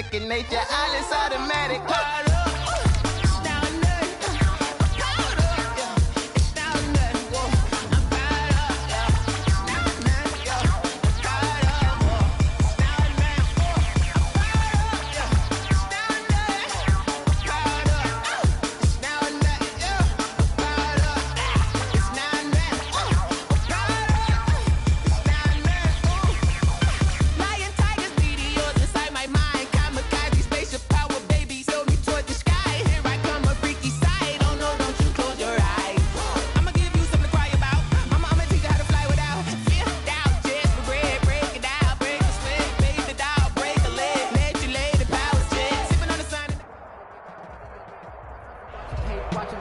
second nature, all is automatic.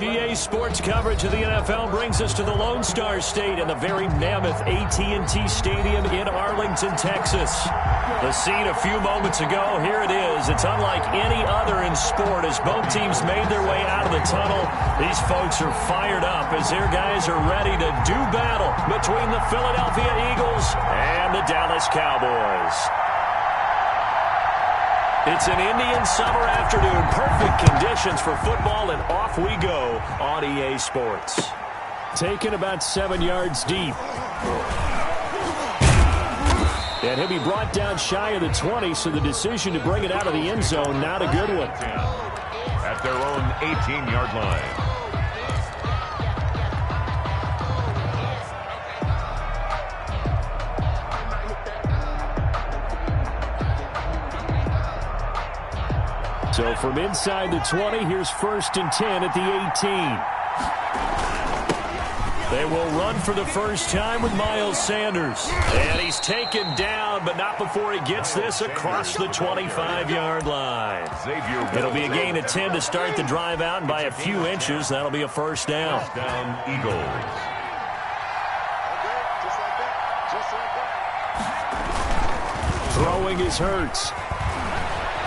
EA Sports coverage of the NFL brings us to the Lone Star State and the very mammoth AT&T Stadium in Arlington, Texas. The scene a few moments ago, here it is. It's unlike any other in sport as both teams made their way out of the tunnel. These folks are fired up as their guys are ready to do battle between the Philadelphia Eagles and the Dallas Cowboys. It's an Indian summer afternoon. Perfect conditions for football, and off we go on EA Sports. Taken about 7 yards deep. And he'll be brought down shy of the 20, so the decision to bring it out of the end zone, not a good one. At their own 18-yard line. So from inside the 20, here's 1st and 10 at the 18. They will run for the first time with Miles Sanders. And he's taken down, but not before he gets this across the 25-yard line. It'll be a gain of 10 to start the drive out, and by a few inches, that'll be a first down. First down, Eagles. Throwing is Hurts.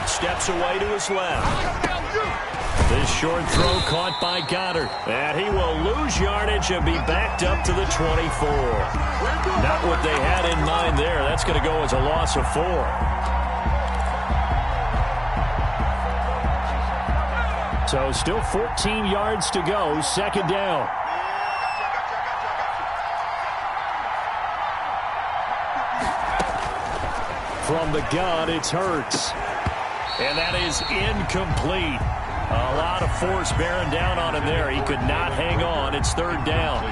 Steps away to his left. This short throw caught by Goddard. And he will lose yardage and be backed up to the 24. Not what they had in mind there. That's going to go as a loss of 4. So still 14 yards to go. 2nd down. From the gun, it's Hurts. And that is incomplete. A lot of force bearing down on him there. He could not hang on. It's 3rd down.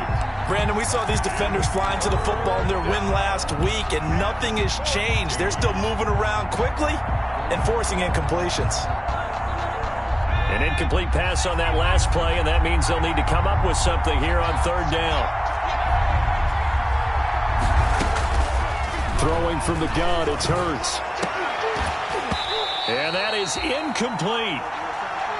Brandon, we saw these defenders flying to the football in their win last week, and nothing has changed. They're still moving around quickly and forcing incompletions. An incomplete pass on that last play, and that means they'll need to come up with something here on 3rd down. Throwing from the gun, it's Hurts. And that is incomplete.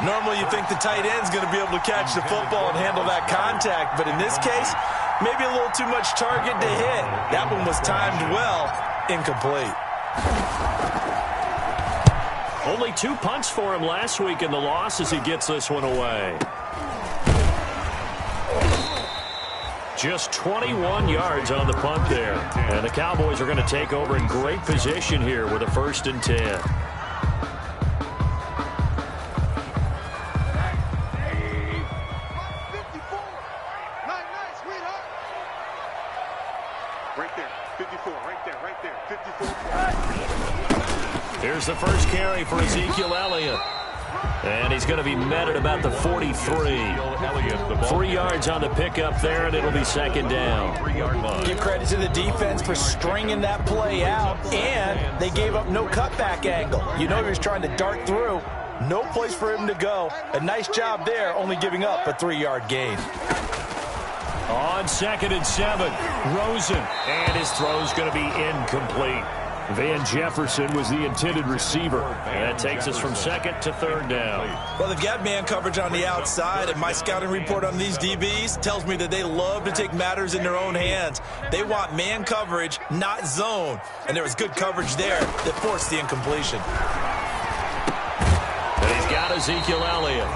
Normally you think the tight end's going to be able to catch the football and handle that contact, but in this case, maybe a little too much target to hit. That one was timed well, incomplete. Only 2 punts for him last week in the loss as he gets this one away. Just 21 yards on the punt there. And the Cowboys are going to take over in great position here with a 1st and 10. Here's the first carry for Ezekiel Elliott. And he's going to be met at about the 43. 3 yards on the pickup there, and it'll be 2nd down. Give credit to the defense for stringing that play out, and they gave up no cutback angle. You know he was trying to dart through. No place for him to go. A nice job there, only giving up a 3-yard gain. On 2nd and 7, Rosen. And his throw's going to be incomplete. Van Jefferson was the intended receiver. And that takes us from 2nd to 3rd down. Well, they've got man coverage on the outside, and my scouting report on these DBs tells me that they love to take matters in their own hands. They want man coverage, not zone. And there was good coverage there that forced the incompletion. And he's got Ezekiel Elliott.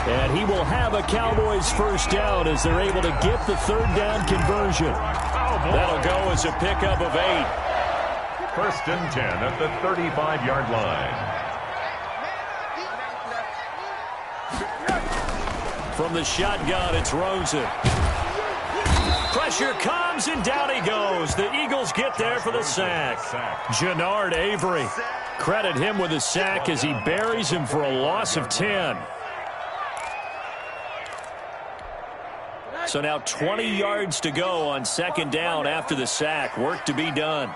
And he will have a Cowboys first down as they're able to get the 3rd down conversion. That'll go as a pickup of 8. 1st and 10 at the 35-yard line. From the shotgun, it's Rosen. Pressure comes, and down he goes. The Eagles get there for the sack. Jannard Avery. Credit him with a sack as he buries him for a loss of 10. So now 20 yards to go on second down after the sack. Work to be done.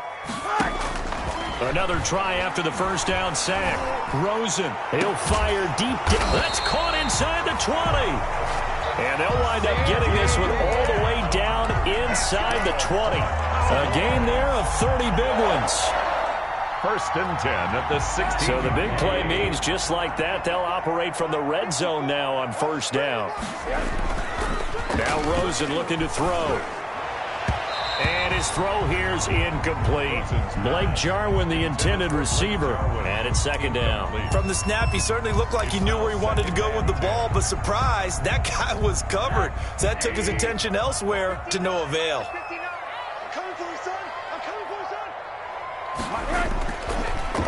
Another try after the first down sack. Rosen, he'll fire deep. That's caught inside the 20. And they'll wind up getting this one all the way down inside the 20. A gain there of 30 big ones. First and 10 at the 16. So the big play means just like that, they'll operate from the red zone now on first down. Now Rosen looking to throw. And his throw here's incomplete. Blake Jarwin, the intended receiver. And it's second down. From the snap, he certainly looked like he knew where he wanted to go with the ball, but surprise, that guy was covered. So that took his attention elsewhere to no avail.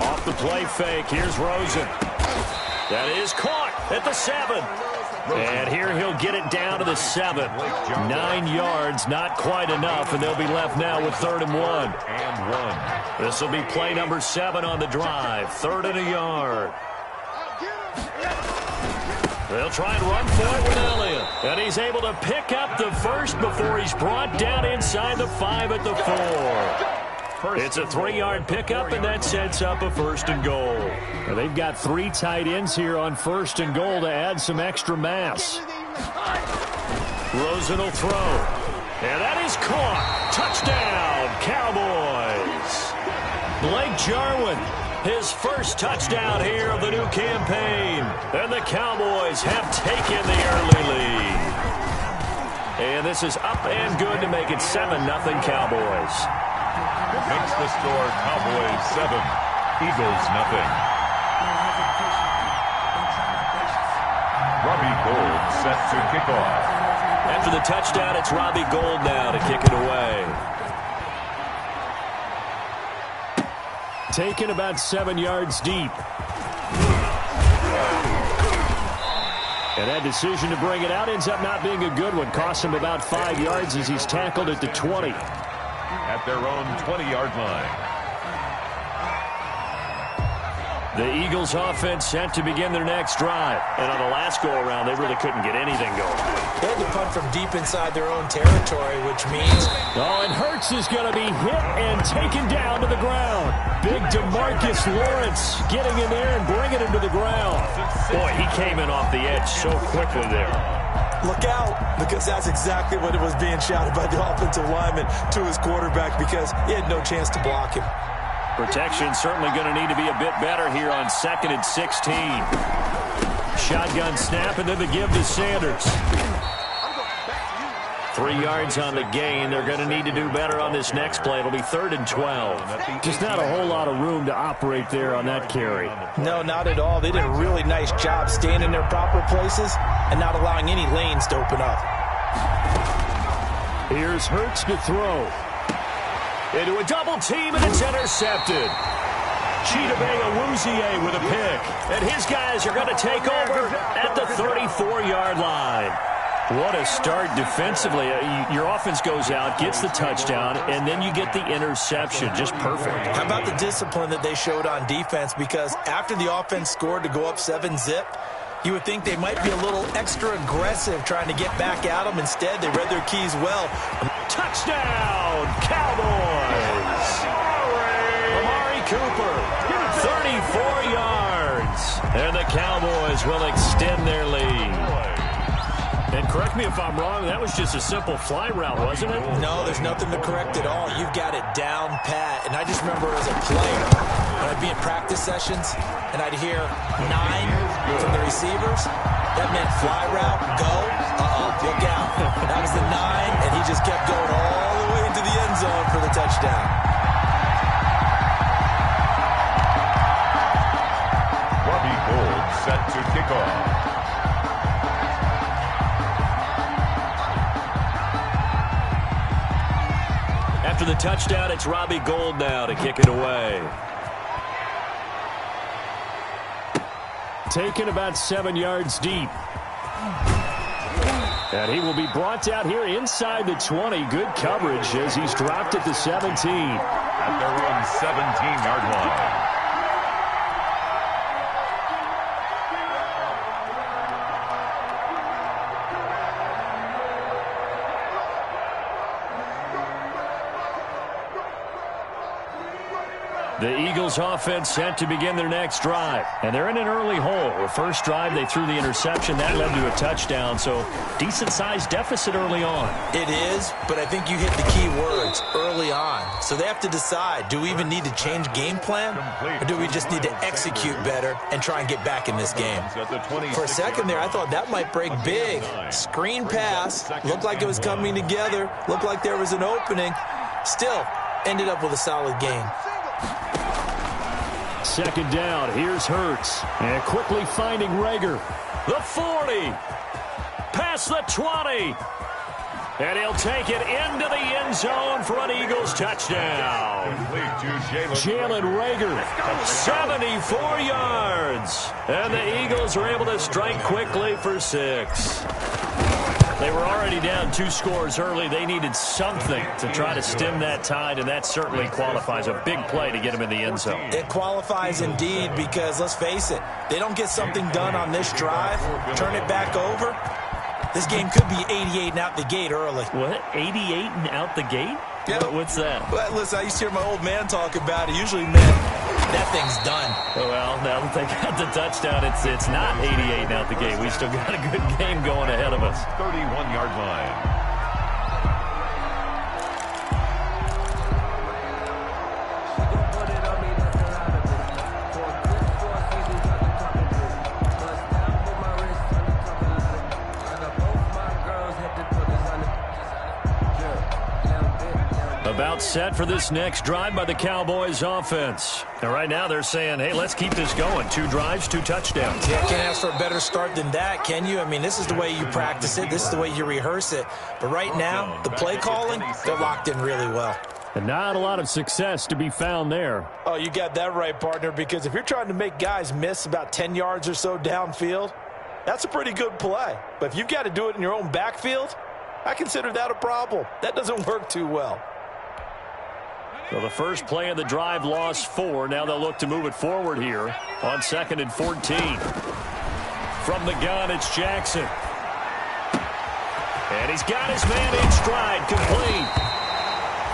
Off the play fake, here's Rosen. That is caught at the 7. And here he'll get it down to the 7. 9 yards, not quite enough, and they'll be left now with 3rd and 1. This will be play number 7 on the drive. 3rd and a yard. They'll try and run for it with Elliott. And he's able to pick up the first before he's brought down inside the 5 at the 4. It's a 3-yard pickup, and that sets up a 1st and goal. Now they've got 3 tight ends here on 1st and goal to add some extra mass. Rosen will throw. And that is caught. Touchdown, Cowboys. Blake Jarwin, his first touchdown here of the new campaign. And the Cowboys have taken the early lead. And this is up and good to make it 7-0 Cowboys. Makes the score Cowboys 7, Eagles 0. Robbie Gould set to kick off. After the touchdown, it's Robbie Gould now to kick it away. Taken about 7 yards deep. And that decision to bring it out ends up not being a good one. Costs him about 5 yards as he's tackled at the 20. At their own 20-yard line. The Eagles offense set to begin their next drive. And on the last go-around, they really couldn't get anything going. They had to punt from deep inside their own territory, which means... Oh, and Hurts is going to be hit and taken down to the ground. Big DeMarcus Lawrence getting in there and bringing him to the ground. Boy, he came in off the edge so quickly there. Look out, because that's exactly what it was being shouted by the offensive lineman to his quarterback, because he had no chance to block him. Protection certainly going to need to be a bit better here on 2nd and 16. Shotgun snap, and then the give to Sanders. 3 yards on the gain. They're going to need to do better on this next play. It'll be 3rd and 12. Just not a whole lot of room to operate there on that carry. No, not at all. They did a really nice job staying in their proper places and not allowing any lanes to open up. Here's Hurts to throw. Into a double team, and it's intercepted. Chidobe Awuzie with a pick. And his guys are going to take over at the 34-yard line. What a start defensively. Your offense goes out, gets the touchdown, and then you get the interception. Just perfect. How about the discipline that they showed on defense? Because after the offense scored to go up 7-zip, you would think they might be a little extra aggressive trying to get back at them. Instead, they read their keys well. Touchdown, Cowboys! Amari Cooper, 34 yards. And the Cowboys will extend their lead. And correct me if I'm wrong, that was just a simple fly route, wasn't it? No, there's nothing to correct at all. You've got it down pat. And I just remember as a player, when I'd be in practice sessions, and I'd hear 9 from the receivers, that meant fly route, go, look out. That was the 9, and he just kept going all the way into the end zone for the touchdown. Robbie Gould set to kick off. After the touchdown, it's Robbie Gould now to kick it away. Taken about 7 yards deep. And he will be brought down here inside the 20. Good coverage as he's dropped at the 17. At their own 17-yard line. The Eagles offense set to begin their next drive. And they're in an early hole. The first drive, they threw the interception. That led to a touchdown. So decent-sized deficit early on. It is, but I think you hit the key words, early on. So they have to decide, do we even need to change game plan? Or do we just need to execute better and try and get back in this game? For a second there, I thought that might break big. Screen pass. Looked like it was coming together. Looked like there was an opening. Still, ended up with a solid game. Second down, here's Hurts. And quickly finding Rager. The 40. Past the 20. And he'll take it into the end zone for an Eagles touchdown. Jalen Rager, 74 yards. And the Eagles are able to strike quickly for 6. They were already down 2 scores early. They needed something to try to stem that tide, and that certainly qualifies. A big play to get them in the end zone. It qualifies indeed because, let's face it, they don't get something done on this drive, turn it back over, this game could be 88 and out the gate early. What? 88 and out the gate? Yeah. What's that? Well, listen, I used to hear my old man talk about it. Usually meant that thing's done. Well, now that they got the touchdown, it's not 88 out the gate. We still got a good game going ahead of us. 31-yard line. About set for this next drive by the Cowboys offense. And right now they're saying, hey, let's keep this going. 2 drives, 2 touchdowns. Yeah, can't ask for a better start than that, can you? I mean, this is the way you practice it. This is the way you rehearse it. But right now, the play calling, they're locked in really well. And not a lot of success to be found there. Oh, you got that right, partner, because if you're trying to make guys miss about 10 yards or so downfield, that's a pretty good play. But if you've got to do it in your own backfield, I consider that a problem. That doesn't work too well. So the first play of the drive lost 4. Now they'll look to move it forward here on 2nd and 14. From the gun, it's Jackson. And he's got his man in stride, complete.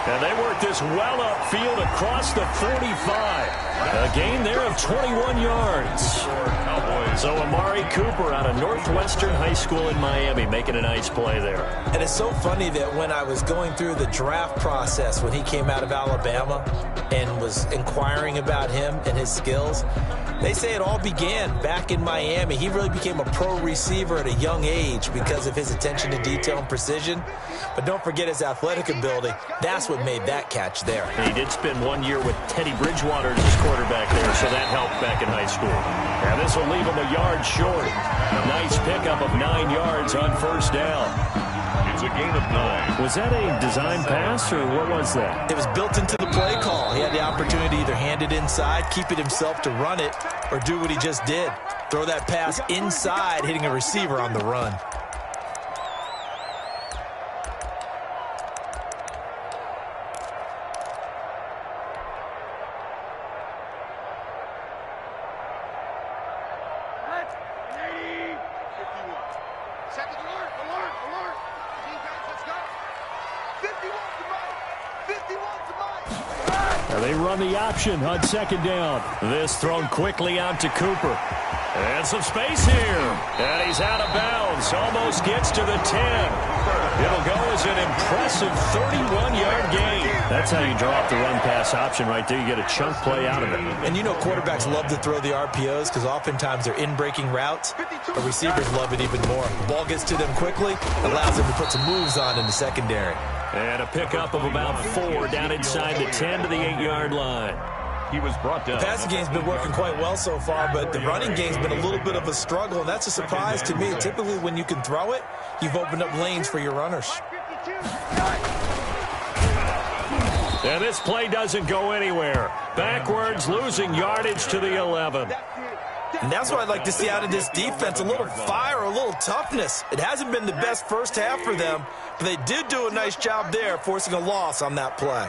And they work this well upfield across the 45. A gain there of 21 yards. So Amari Cooper out of Northwestern High School in Miami making a nice play there. And it's so funny that when I was going through the draft process when he came out of Alabama and was inquiring about him and his skills, they say it all began back in Miami. He really became a pro receiver at a young age because of his attention to detail and precision. But don't forget his athletic ability. That's what made that catch there. He did spend 1 year with Teddy Bridgewater as his quarterback there, so that helped back in high school. And this will leave him a yard short. A nice pickup of 9 yards on first down. It's a gain of 9. Was that a design pass, or what was that? It was built into the play call. He had the opportunity to either hand it inside, keep it himself to run it, or do what he just did. Throw that pass inside, hitting a receiver on the run. They run the option on 2nd down. This thrown quickly out to Cooper. And some space here. And he's out of bounds. Almost gets to the 10. It'll go as an impressive 31-yard gain. That's how you draw up the run-pass option right there. You get a chunk play out of it. And you know quarterbacks love to throw the RPOs because oftentimes they're in-breaking routes. But receivers love it even more. The ball gets to them quickly, allows them to put some moves on in the secondary. And a pickup of about 4 down inside the 10 to the 8-yard line. He was brought down. The passing game's been working quite well so far, but the running game's been a little bit of a struggle, and that's a surprise to me. Typically, when you can throw it, you've opened up lanes for your runners. And this play doesn't go anywhere. Backwards, losing yardage to the 11. And that's what I'd like to see out of this defense, a little fire, a little toughness. It hasn't been the best first half for them, but they did do a nice job there, forcing a loss on that play.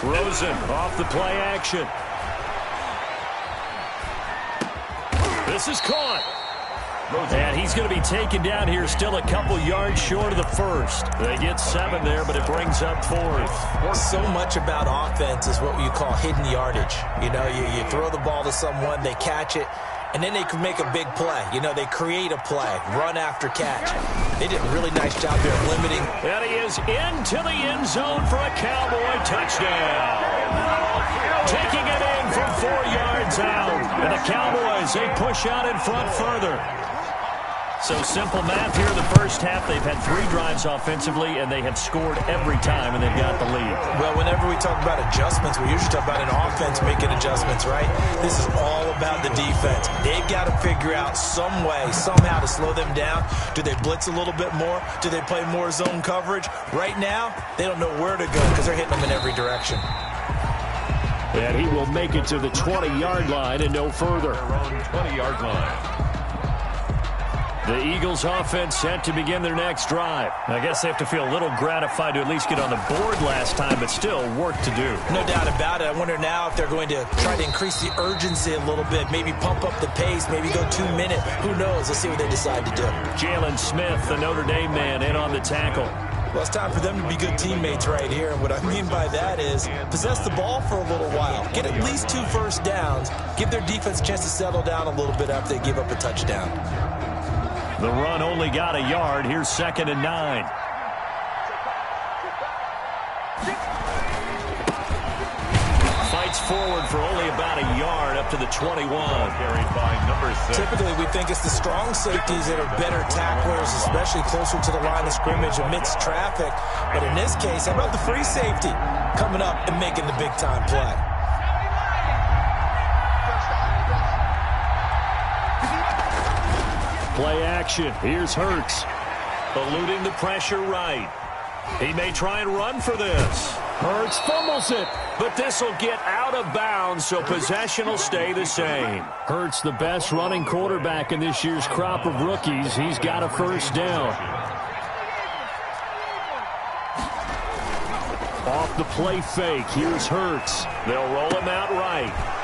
Rosen off the play action. This is caught. And he's going to be taken down here, still a couple yards short of the first. They get 7 there, but it brings up 4th. So much about offense is what you call hidden yardage. You know, you throw the ball to someone, they catch it, and then they can make a big play. You know, they create a play, run after catch. They did a really nice job there limiting. And he is into the end zone for a Cowboy touchdown. Taking it in from 4 yards out. And the Cowboys, they push out in front further. So simple math here in the first half. They've had 3 drives offensively, and they have scored every time, and they've got the lead. Well, whenever we talk about adjustments, we usually talk about an offense making adjustments, right? This is all about the defense. They've got to figure out some way, somehow to slow them down. Do they blitz a little bit more? Do they play more zone coverage? Right now, they don't know where to go because they're hitting them in every direction. And he will make it to the 20-yard line and no further. 20-yard line. The Eagles offense set to begin their next drive. I guess they have to feel a little gratified to at least get on the board last time, but still work to do. No doubt about it. I wonder now if they're going to try to increase the urgency a little bit, maybe pump up the pace, maybe go 2-minute. Who knows? Let's see what they decide to do. Jalen Smith, the Notre Dame man, in on the tackle. Well, it's time for them to be good teammates right here. And what I mean by that is possess the ball for a little while. Get at least 2 first downs. Give their defense a chance to settle down a little bit after they give up a touchdown. The run only got a yard. Here's 2nd and 9. Fights forward for only about a yard up to the 21. Carried by number 6. Typically, we think it's the strong safeties that are better tacklers, especially closer to the line of scrimmage amidst traffic. But in this case, how about the free safety coming up and making the big-time play? Play action. Here's Hurts. Eluding the pressure right. He may try and run for this. Hurts fumbles it. But this will get out of bounds, so possession will stay the same. Hurts, the best running quarterback in this year's crop of rookies. He's got a first down. Off the play fake. Here's Hurts. They'll roll him out right.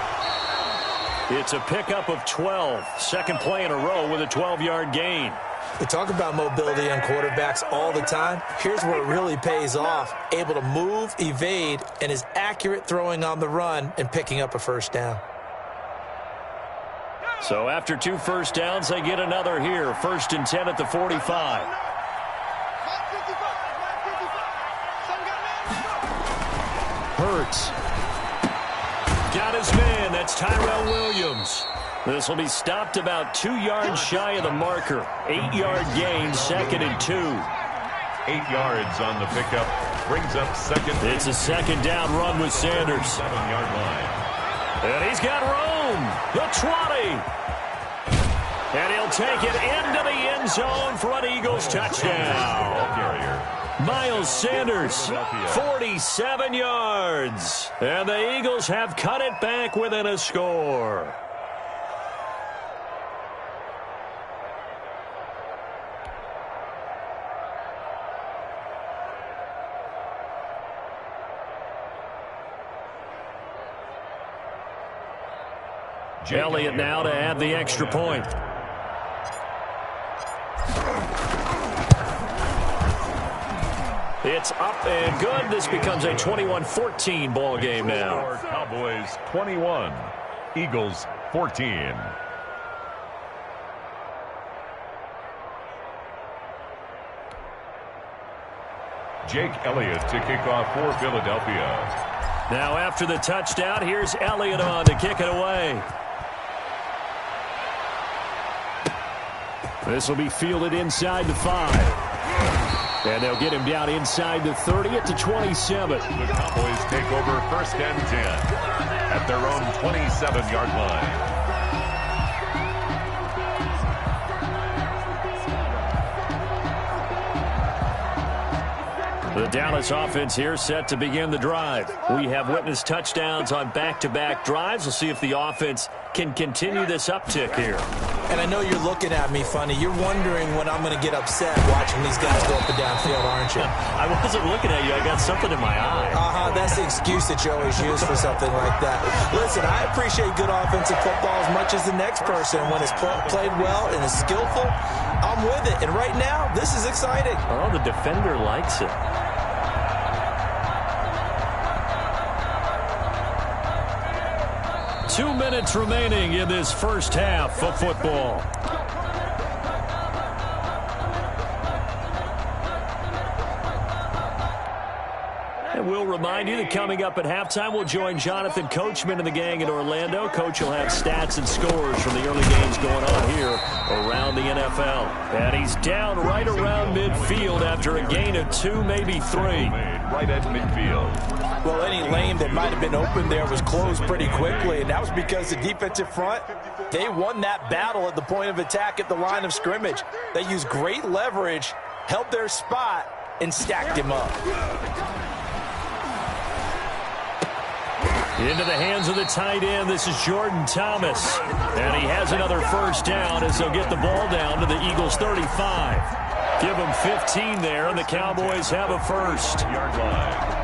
It's a pickup of 12. Second play in a row with a 12-yard gain. We talk about mobility on quarterbacks all the time. Here's where it really pays off. Able to move, evade, and is accurate throwing on the run and picking up a first down. So after 2 first downs, they get another here. 1st and 10 at the 45. Hurts. Got his man. That's Tyrell Williams. This will be stopped about 2 yards shy of the marker. 8-yard gain, 2nd and 2. 8 yards on the pickup. Brings up 2nd. It's a 2nd down run with Sanders. 7-yard line. And he's got room. The 20. And he'll take it into the end zone for an Eagles touchdown. Carrier. Miles Sanders, 47 yards. And the Eagles have cut it back within a score. Elliott now to add the extra point. It's up and good. This becomes a 21-14 ball game now. Cowboys 21, Eagles 14. Jake Elliott to kick off for Philadelphia. Now after the touchdown, here's Elliott on to kick it away. This will be fielded inside the 5. And they'll get him down inside the 30 at the 27. The Cowboys take over 1st and 10 at their own 27-yard line. The Dallas offense here set to begin the drive. We have witnessed touchdowns on back-to-back drives. We'll see if the offense can continue this uptick here. And I know you're looking at me funny. You're wondering when I'm going to get upset watching these guys go up and downfield, aren't you? I wasn't looking at you. I got something in my eye. That's the excuse that you always use for something like that. Listen, I appreciate good offensive football as much as the next person. When it's played well and is skillful, I'm with it. And right now, this is exciting. Oh, the defender likes it. Two minutes remaining in this first half of football. And we'll remind you that coming up at halftime, we'll join Jonathan Coachman and the gang in Orlando. Coach will have stats and scores from the early games going on here around the NFL. And he's down right around midfield after a gain of 2, maybe 3. Right at midfield. Well, any lane that might have been open there was closed pretty quickly, and that was because the defensive front, they won that battle at the point of attack at the line of scrimmage. They used great leverage, held their spot, and stacked him up. Into the hands of the tight end. This is Jordan Thomas. And he has another first down as they'll get the ball down to the Eagles' 35. Give them 15 there, and the Cowboys have a first. Yard line.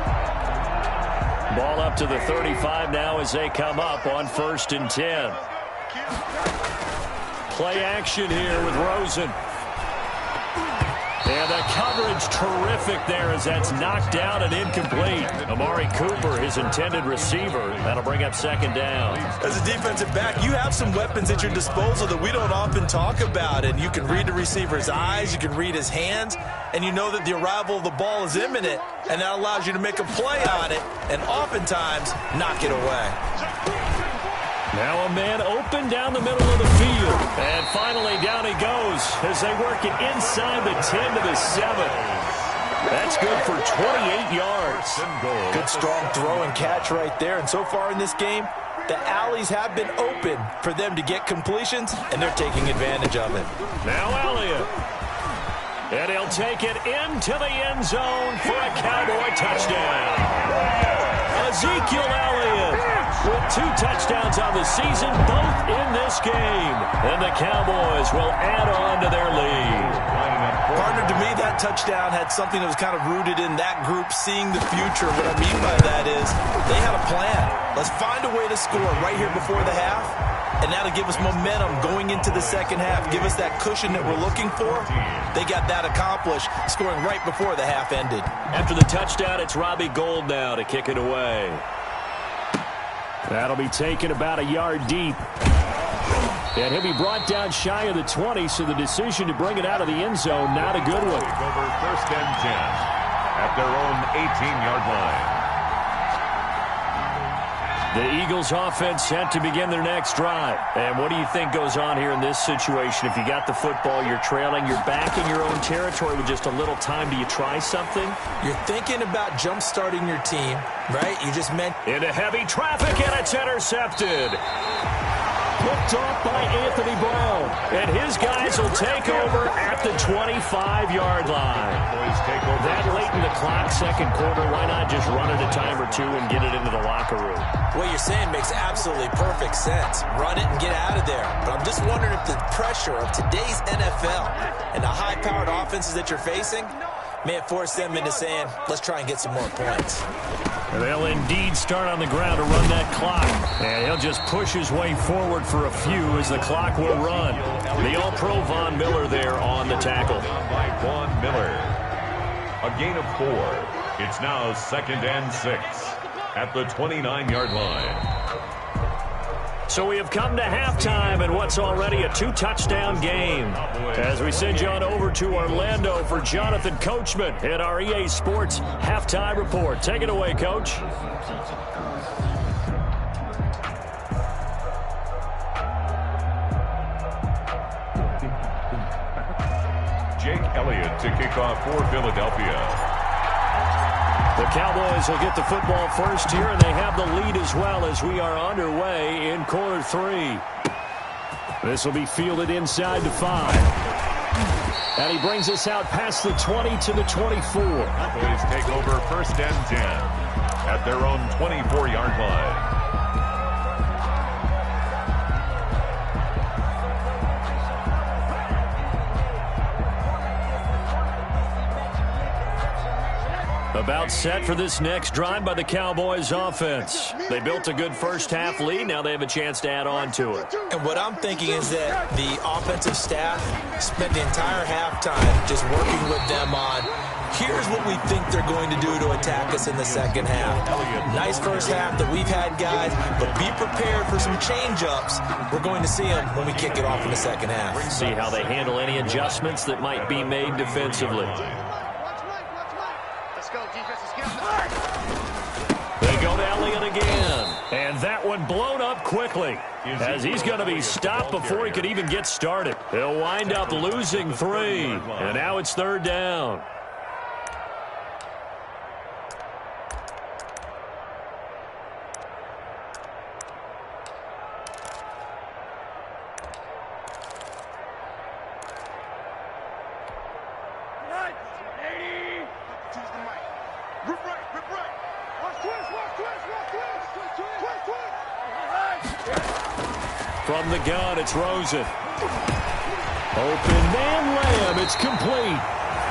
Ball up to the 35 now as they come up on 1st and 10. Play action here with Rosen. And the coverage terrific there as that's knocked down and incomplete. Amari Cooper, his intended receiver. That'll bring up 2nd down. As a defensive back, you have some weapons at your disposal that we don't often talk about. And you can read the receiver's eyes, you can read his hands, and you know that the arrival of the ball is imminent. And that allows you to make a play on it and oftentimes knock it away. Now a man open down the middle of the field. And finally down he goes as they work it inside the 10 to the 7. That's good for 28 yards. Good strong throw and catch right there. And so far in this game, the alleys have been open for them to get completions, and they're taking advantage of it. Now Elliott. And he'll take it into the end zone for a Cowboy touchdown. Ezekiel Elliott with 2 touchdowns on the season, both in this game. And the Cowboys will add on to their lead. Partner, to me, that touchdown had something that was kind of rooted in that group seeing the future. What I mean by that is they had a plan. Let's find a way to score right here before the half. And that'll give us momentum going into the second half. Give us that cushion that we're looking for. They got that accomplished, scoring right before the half ended. After the touchdown, it's Robbie Gould now to kick it away. That'll be taken about a yard deep. And he'll be brought down shy of the 20, so the decision to bring it out of the end zone, not a good one. Over 1st and 10 at their own 18-yard line. The Eagles offense set to begin their next drive. And what do you think goes on here in this situation? If you got the football, you're trailing, you're back in your own territory with just a little time. Do you try something? You're thinking about jump-starting your team, right? You just meant... Into heavy traffic, and it's intercepted. Picked off by Anthony Brown. And his guys will take over at the 25-yard line. That late in the clock, second quarter, why not just run it a time or two and get it into the locker room? What you're saying makes absolutely perfect sense. Run it and get out of there. But I'm just wondering if the pressure of today's NFL and the high-powered offenses that you're facing may have forced them into saying, let's try and get some more points. They'll indeed start on the ground to run that clock. And he'll just push his way forward for a few as the clock will run. The All-Pro Von Miller there on the tackle. By Von Miller. A gain of 4. It's now 2nd and 6 at the 29-yard line. So we have come to halftime in what's already a 2-touchdown game. As we send you on over to Orlando for Jonathan Coachman at our EA Sports Halftime Report. Take it away, Coach. Jake Elliott to kick off for Philadelphia. The Cowboys will get the football first here, and they have the lead as well as we are underway in quarter 3. This will be fielded inside the 5. And he brings us out past the 20 to the 24. Cowboys take over 1st and 10 at their own 24-yard line. About set for this next drive by the Cowboys offense. They built a good first-half lead. Now they have a chance to add on to it. And what I'm thinking is that the offensive staff spent the entire halftime just working with them on, here's what we think they're going to do to attack us in the second half. Nice first half that we've had, guys, but be prepared for some change-ups. We're going to see them when we kick it off in the second half. See how they handle any adjustments that might be made defensively. They go to Elliott again. And that one blown up quickly, as he's going to be stopped before he could even get started. He'll wind up losing 3. And now it's 3rd down. From the gun, it's Rosen. Open man Lamb, it's complete.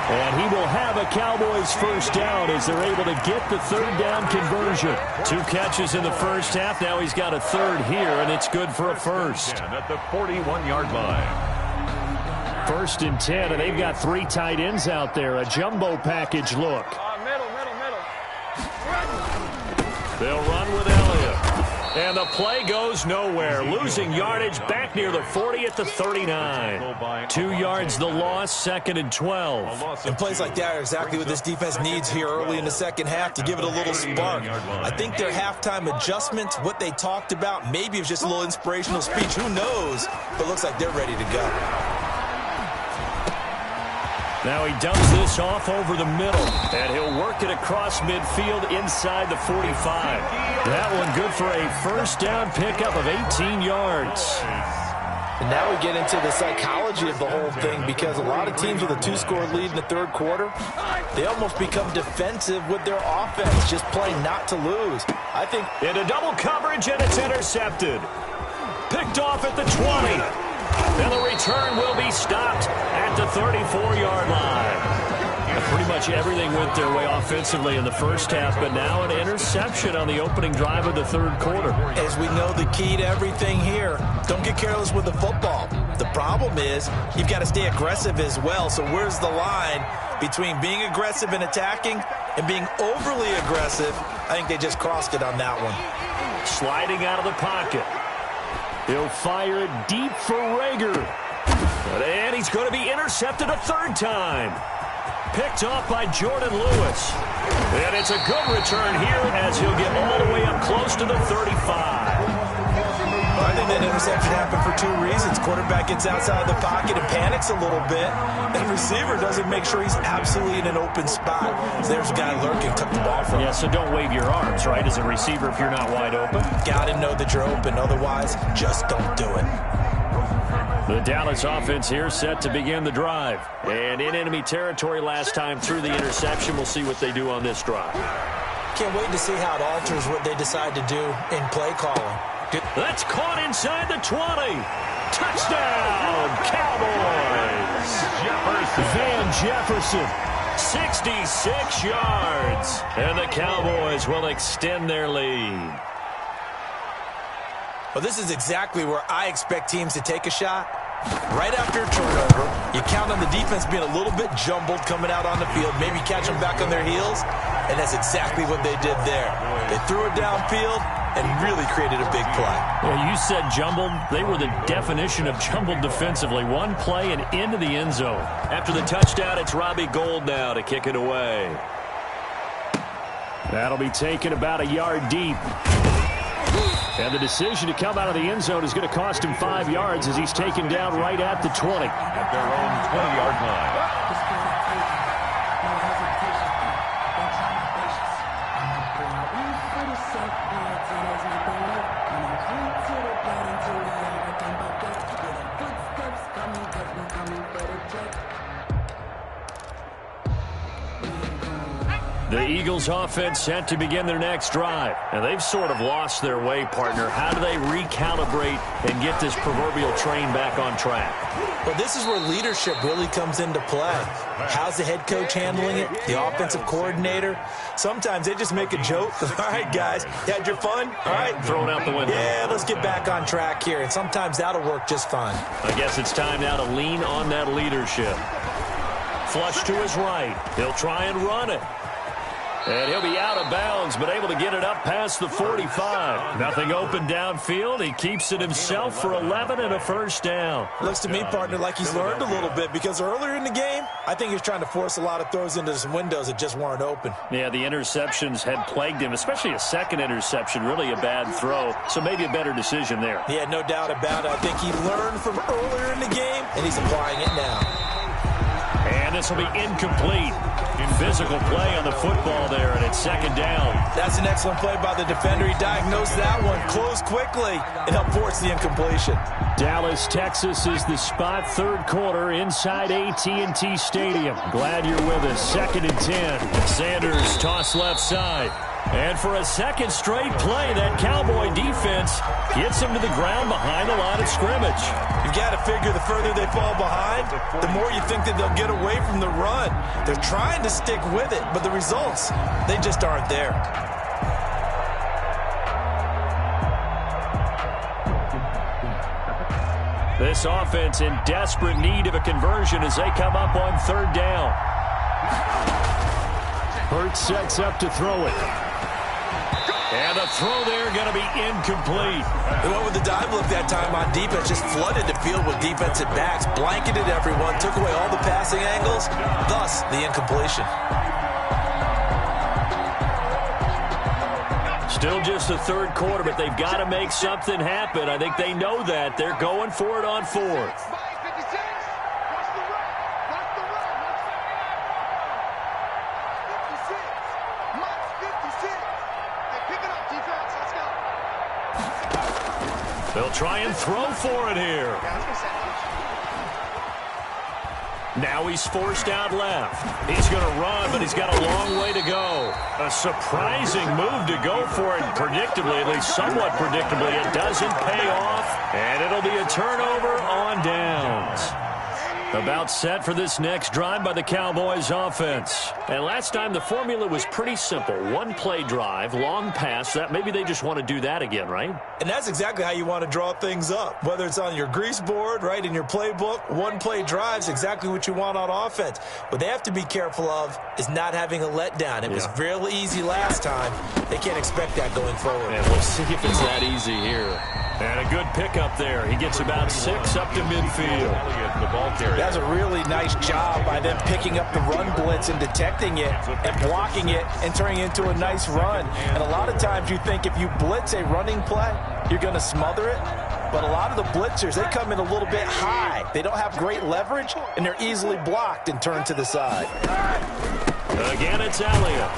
And he will have a Cowboys first down as they're able to get the 3rd down conversion. 2 catches in the first half. Now he's got a 3rd here, and it's good for a first. At the 41-yard line. 1st and 10, and they've got 3 tight ends out there. A jumbo package look. Middle. They'll run with Elliott. And the play goes nowhere. Losing yardage back near the 40 at the 39. 2 yards the loss, 2nd and 12. And plays like that are exactly what this defense needs here early in the second half to give it a little spark. I think their halftime adjustments, what they talked about, maybe it was just a little inspirational speech. Who knows? But it looks like they're ready to go. Now he dumps this off over the middle, and he'll work it across midfield inside the 45. That one good for a first down pickup of 18 yards. And now we get into the psychology of the whole thing, because a lot of teams with a 2-score lead in the 3rd quarter, they almost become defensive with their offense, just playing not to lose. I think into double coverage, and it's intercepted. Picked off at the 20. And the return will be stopped at the 34-yard line. And pretty much everything went their way offensively in the first half, but now an interception on the opening drive of the 3rd quarter. As we know, the key to everything here, don't get careless with the football. The problem is you've got to stay aggressive as well. So where's the line between being aggressive and attacking and being overly aggressive? I think they just crossed it on that one. Sliding out of the pocket. He'll fire it deep for Rager. And he's going to be intercepted a 3rd time. Picked off by Jordan Lewis. And it's a good return here as he'll get all the way up close to the 35. I think that interception happened for 2 reasons. Quarterback gets outside the pocket and panics a little bit. And receiver doesn't make sure he's absolutely in an open spot. There's a guy lurking, took the ball from him. Yeah, so don't wave your arms, right, as a receiver if you're not wide open. Got to know that you're open. Otherwise, just don't do it. The Dallas offense here set to begin the drive. And in enemy territory last time through the interception. We'll see what they do on this drive. Can't wait to see how it alters what they decide to do in play calling. That's caught inside the 20. Touchdown, Cowboys. Van Jefferson, 66 yards. And the Cowboys will extend their lead. Well, this is exactly where I expect teams to take a shot. Right after a turnover, you count on the defense being a little bit jumbled coming out on the field, maybe catch them back on their heels, and that's exactly what they did there. They threw it downfield and really created a big play. Well, you said jumbled. They were the definition of jumbled defensively. One play and into the end zone. After the touchdown, it's Robbie Gould now to kick it away. That'll be taken about a yard deep. And the decision to come out of the end zone is going to cost him 5 yards as he's taken down right at the 20. At their own 20-yard line. The Eagles offense set to begin their next drive. And they've sort of lost their way, partner. How do they recalibrate and get this proverbial train back on track? Well, this is where leadership really comes into play. How's the head coach handling it? The offensive coordinator? Sometimes they just make a joke. All right, guys, you had your fun? All right. Throw it out the window. Yeah, let's get back on track here. And sometimes that'll work just fine. I guess it's time now to lean on that leadership. Flush to his right. He'll try and run it. And he'll be out of bounds, but able to get it up past the 45. Nothing open downfield. He keeps it himself for 11 and a first down. Looks to me, partner, like he's learned a little bit, because earlier in the game, I think he was trying to force a lot of throws into some windows that just weren't open. Yeah, the interceptions had plagued him, especially a second interception, really a bad throw. So maybe a better decision there. Yeah, no doubt about it. I think he learned from earlier in the game, and he's applying it now. And this will be incomplete. Physical play on the football there, and it's second down. That's an excellent play by the defender. He diagnosed that one, closed quickly, and helped force the incompletion. Dallas, Texas is the spot, third quarter inside AT&T Stadium. Glad you're with us. Second and 10. Sanders toss left side. And for a second straight play, that Cowboy defense gets him to the ground behind the line of scrimmage. You've got to figure the further they fall behind, the more you think that they'll get away from the run. They're trying to stick with it, but the results, they just aren't there. This offense in desperate need of a conversion as they come up on third down. Hurts sets up to throw it. And the throw there going to be incomplete. They went with the dive look that time on defense, just flooded the field with defensive backs, blanketed everyone, took away all the passing angles, thus the incompletion. Still just the third quarter, but they've got to make something happen. I think they know that. They're going for it on fourth. They'll try and throw for it here. Now he's forced out left. He's going to run, but he's got a long way to go. A surprising move to go for it, predictably, at least somewhat predictably. It doesn't pay off, and it'll be a turnover on downs. About set for this next drive by the Cowboys offense. And last time the formula was pretty simple. One play drive, long pass. That maybe they just want to do that again, right? And that's exactly how you want to draw things up. Whether it's on your grease board, right, in your playbook, one play drive is exactly what you want on offense. What they have to be careful of is not having a letdown. It was real easy last time. They can't expect that going forward. And we'll see if it's that easy here. And a good pickup there. He gets about 6 up to midfield. The ball carrier. That's a really nice job by them picking up the run blitz and detecting it and blocking it and turning it into a nice run. And a lot of times you think if you blitz a running play, you're going to smother it. But a lot of the blitzers, they come in a little bit high. They don't have great leverage, and they're easily blocked and turned to the side. Again, it's Elliott.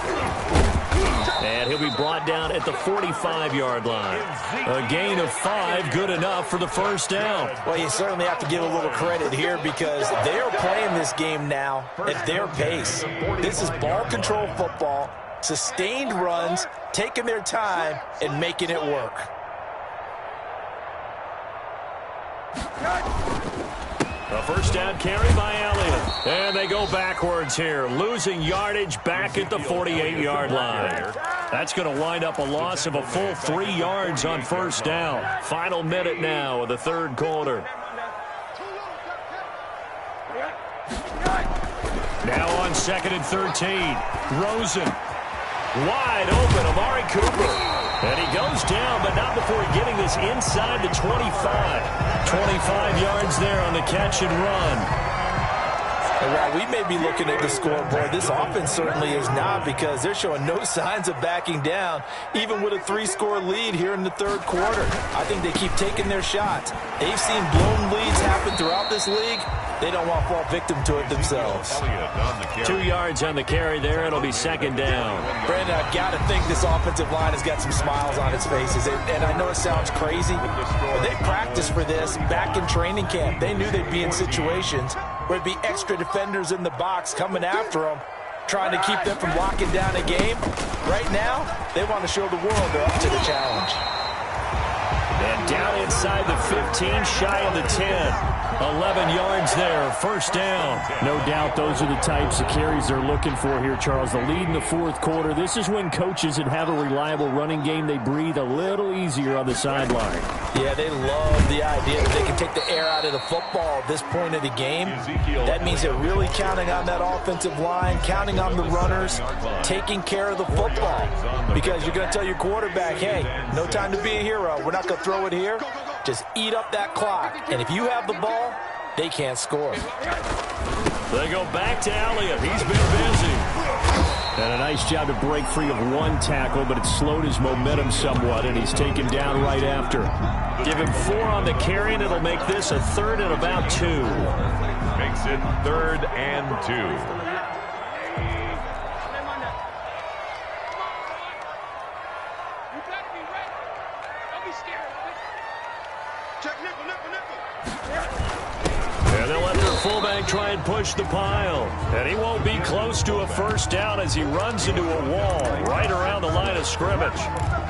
And he'll be brought down at the 45-yard line. A gain of 5, good enough for the first down. Well, you certainly have to give a little credit here because they are playing this game now at their pace. This is ball control football, sustained runs, taking their time, and making it work. A first down carry by Elliott. And they go backwards here, losing yardage back at the 48-yard line. That's going to wind up a loss of a full 3 yards on first down. Final minute now of the third quarter. Now on 2nd and 13. Rosen. Wide open, Amari Cooper. And he goes down, but not before getting this inside the 25. 25 yards there on the catch and run. And while we may be looking at the scoreboard, this offense certainly is not because they're showing no signs of backing down, even with a 3-score lead here in the third quarter. I think they keep taking their shots. They've seen blown leads happen throughout this league. They don't want to fall victim to it themselves. 2 yards on the carry there. It'll be second down. Brandon, I've got to think this offensive line has got some smiles on its faces. And I know it sounds crazy, but they practiced for this back in training camp. They knew they'd be in situations where it'd be extra defenders in the box coming after them. trying to keep them from locking down a game. Right now, they want to show the world they're up to the challenge. And down inside the 15, shy of the 10. 11 yards there, first down. No doubt those are the types of carries they're looking for here, Charles. The lead in the fourth quarter. This is when coaches that have a reliable running game, they breathe a little easier on the sideline. Yeah, they love the idea that they can take the air out of the football at this point of the game. That means they're really counting on that offensive line, counting on the runners, taking care of the football. Because you're going to tell your quarterback, hey, no time to be a hero. We're not going to throw it here. Just eat up that clock. And if you have the ball, they can't score. They go back to Elliott. He's been busy. And a nice job to break free of one tackle, but it slowed his momentum somewhat, and he's taken down right after. Give him 4 on the carry, and it'll make this a 3rd and about 2. Makes it 3rd and 2. And they'll let their fullback try and push the pile. And he won't be close to a first down as he runs into a wall right around the line of scrimmage.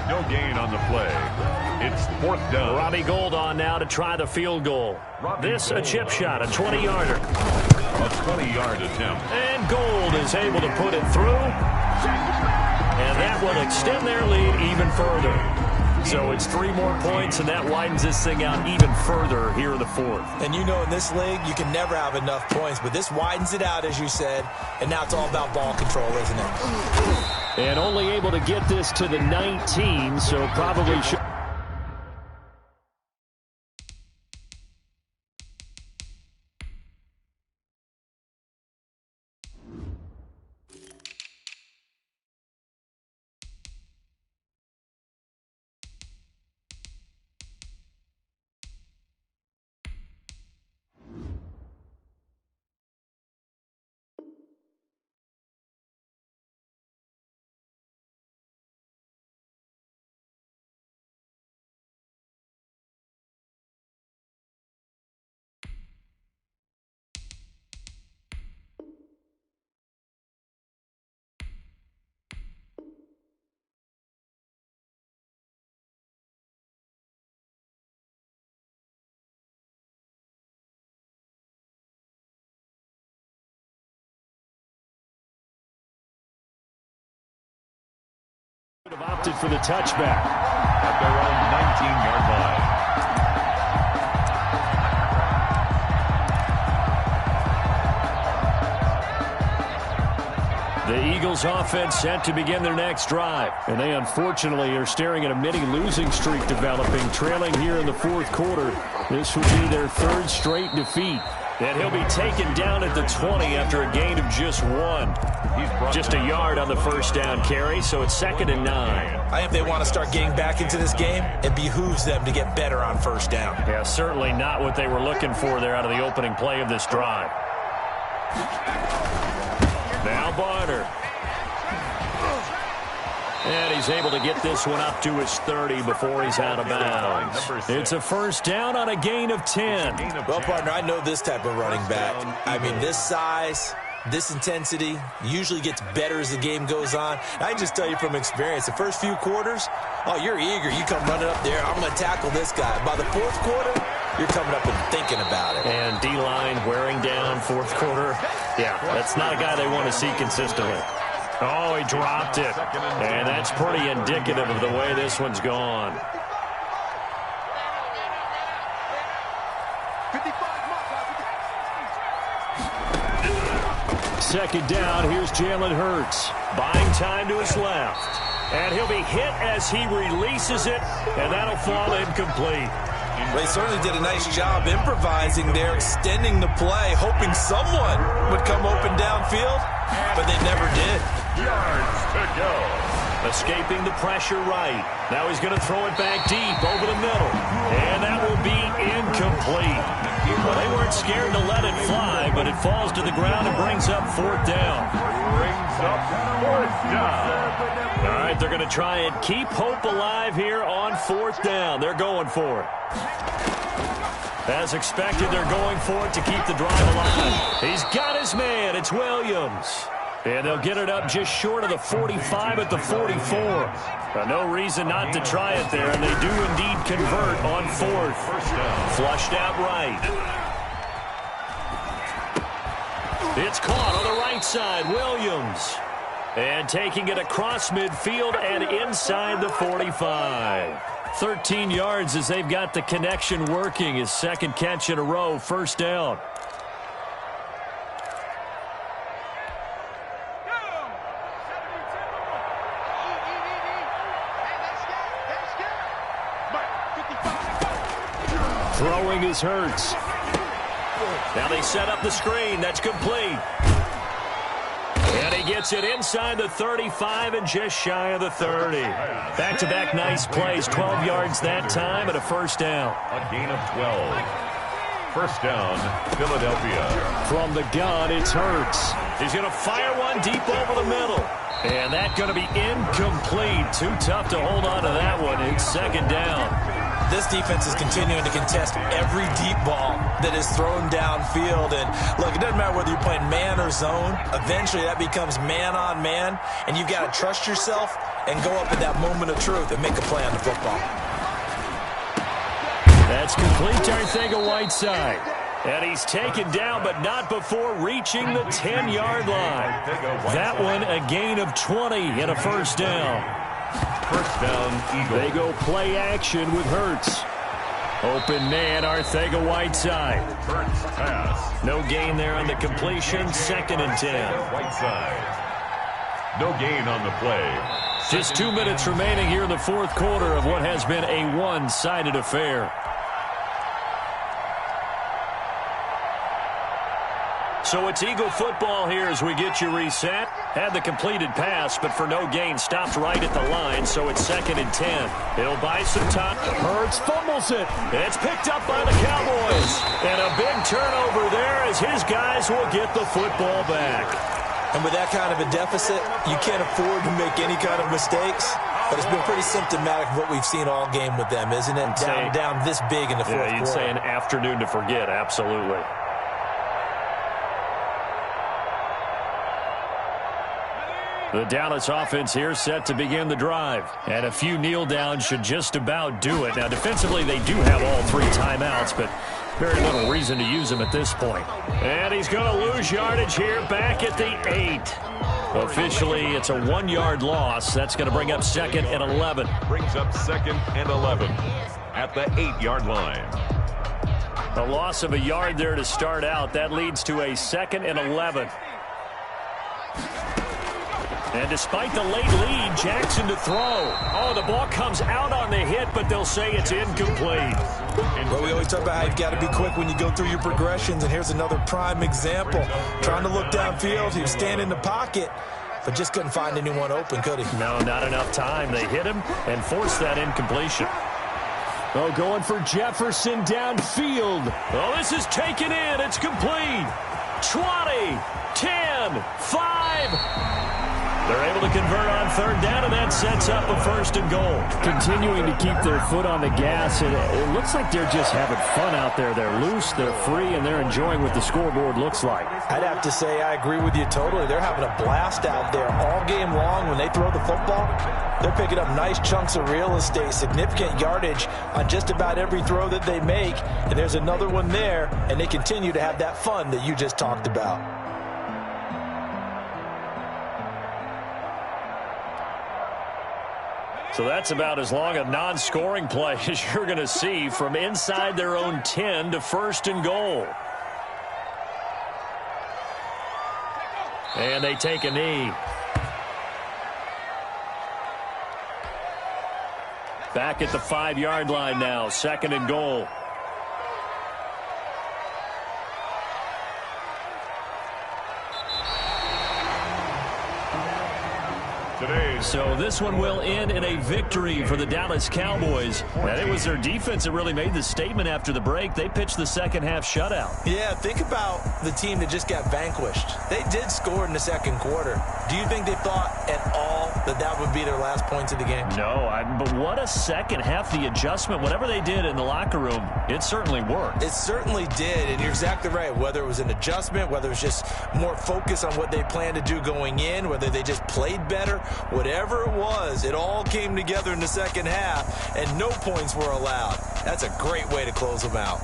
No gain on the play. It's 4th down. Robbie Gould on now to try the field goal. This a chip shot, a 20-yarder. A 20-yard attempt. And Gould is able to put it through. And that will extend their lead even further. So it's 3 more points, and that widens this thing out even further here in the 4th. And you know in this league, you can never have enough points, but this widens it out, as you said, and now it's all about ball control, isn't it? And only able to get this to the 19, so probably should... Have opted for the touchback at their own 19-yard line. The Eagles offense set to begin their next drive. And they unfortunately are staring at a mini losing streak developing, trailing here in the fourth quarter. This will be their 3rd straight defeat. And he'll be taken down at the 20 after a gain of just 1. Just a yard on the first down carry, so it's 2nd and 9. I think they want to start getting back into this game. It behooves them to get better on first down. Yeah, certainly not what they were looking for there out of the opening play of this drive. Now Barner. And he's able to get this one up to his 30 before he's out of bounds. It's a first down on a gain of 10. Well, partner, I know this type of running back. I mean, this size, this intensity usually gets better as the game goes on. I can just tell you from experience, the first few quarters, oh, you're eager. You come running up there, I'm going to tackle this guy. By the 4th quarter, you're coming up and thinking about it. And D-line wearing down 4th quarter. Yeah, that's not a guy they want to see consistently. Oh, he dropped it. And that's pretty indicative of the way this one's gone. Second down, here's Jalen Hurts. Buying time to his left. And he'll be hit as he releases it, and that'll fall incomplete. Well, he certainly did a nice job improvising there, extending the play, hoping someone would come open downfield, but they never did. Yards to go. Escaping the pressure right. Now he's going to throw it back deep over the middle. And that will be incomplete. Well, they weren't scared to let it fly, but it falls to the ground and brings up 4th down. Brings up 4th down. All right, they're going to try and keep hope alive here on 4th down. They're going for it. As expected, they're going for it to keep the drive alive. He's got his man. It's Williams. And they'll get it up just short of the 45 at the 44. No reason not to try it there, and they do indeed convert on fourth. Flushed out right. It's caught on the right side, Williams. And taking it across midfield and inside the 45. 13 yards as they've got the connection working. His second catch in a row, first down. Throwing is Hurts. Now they set up the screen. That's complete. And he gets it inside the 35 and just shy of the 30. Back-to-back nice plays. 12 yards that time and a first down. A gain of 12. First down, Philadelphia. From the gun, it's Hurts. He's going to fire one deep over the middle. And that's going to be incomplete. Too tough to hold on to that one. It's second down. This defense is continuing to contest every deep ball that is thrown downfield. And, look, it doesn't matter whether you're playing man or zone. Eventually, that becomes man-on-man, and you've got to trust yourself and go up at that moment of truth and make a play on the football. That's complete to Arcega-Whiteside. And he's taken down, but not before reaching the 10-yard line. That one a gain of 20 and a first down. First down, Eagles. They go play action with Hurts. Open man, Arcega-Whiteside. Hurts pass. No gain there on the completion. Second and 10. Whiteside. No gain on the play. Just 2 minutes remaining here in the fourth quarter of what has been a one-sided affair. So it's Eagle football here as we get you reset. Had the completed pass, but for no gain, stopped right at the line, so it's second and 10. It'll buy some time. Hurts fumbles it. It's picked up by the Cowboys. And a big turnover there as his guys will get the football back. And with that kind of a deficit, you can't afford to make any kind of mistakes. But it's been pretty symptomatic of what we've seen all game with them, isn't it? Down this big in the fourth quarter. You'd say an afternoon to forget, absolutely. The Dallas offense here set to begin the drive. And a few kneel downs should just about do it. Now, defensively, they do have all three timeouts, but very little reason to use them at this point. And he's going to lose yardage here back at the 8. Officially, it's a 1-yard loss. That's going to bring up second and 11. Brings up second and 11 at the 8-yard line. A loss of a yard there to start out. That leads to a second and 11. And despite the late lead, Jackson to throw. Oh, the ball comes out on the hit, but they'll say it's incomplete. Well, we always talk about how you've got to be quick when you go through your progressions, and here's another prime example. Trying to look downfield, he was standing in the pocket, but just couldn't find anyone open, could he? No, not enough time. They hit him and forced that incompletion. Oh, going for Jefferson downfield. Oh, this is taken in. It's complete. 20, 10, 5. They're able to convert on third down, and that sets up a first and goal. Continuing to keep their foot on the gas, and it looks like they're just having fun out there. They're loose, they're free, and they're enjoying what the scoreboard looks like. I'd have to say I agree with you totally. They're having a blast out there all game long. When they throw the football, they're picking up nice chunks of real estate, significant yardage on just about every throw that they make. And there's another one there, and they continue to have that fun that you just talked about. So that's about as long a non-scoring play as you're going to see from inside their own 10 to first and goal. And they take a knee. Back at the 5-yard line now, second and goal. today. So this one will end in a victory for the Dallas Cowboys. And it was their defense that really made the statement after the break. They pitched the second half shutout. Yeah, think about the team that just got vanquished. They did score in the second quarter. Do you think they thought at all that that would be their last points of the game? No, but what a second half. The adjustment, whatever they did in the locker room, it certainly worked. It certainly did, and you're exactly right. Whether it was an adjustment, whether it was just more focus on what they planned to do going in, whether they just played better, whatever it was, it all came together in the second half, and no points were allowed. That's a great way to close them out.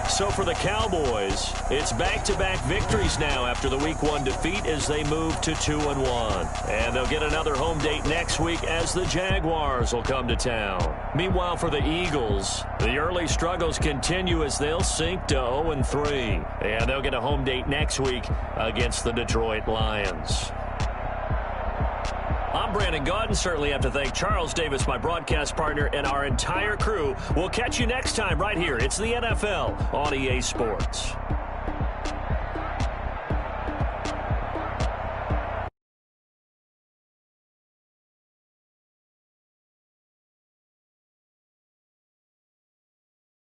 So for the Cowboys, it's back-to-back victories now after the Week 1 defeat as they move to 2-1. And they'll get another home date next week as the Jaguars will come to town. Meanwhile, for the Eagles, the early struggles continue as they'll sink to 0-3. And they'll get a home date next week against the Detroit Lions. I'm Brandon Gaudin. Certainly have to thank Charles Davis, my broadcast partner, and our entire crew. We'll catch you next time right here. It's the NFL on EA Sports.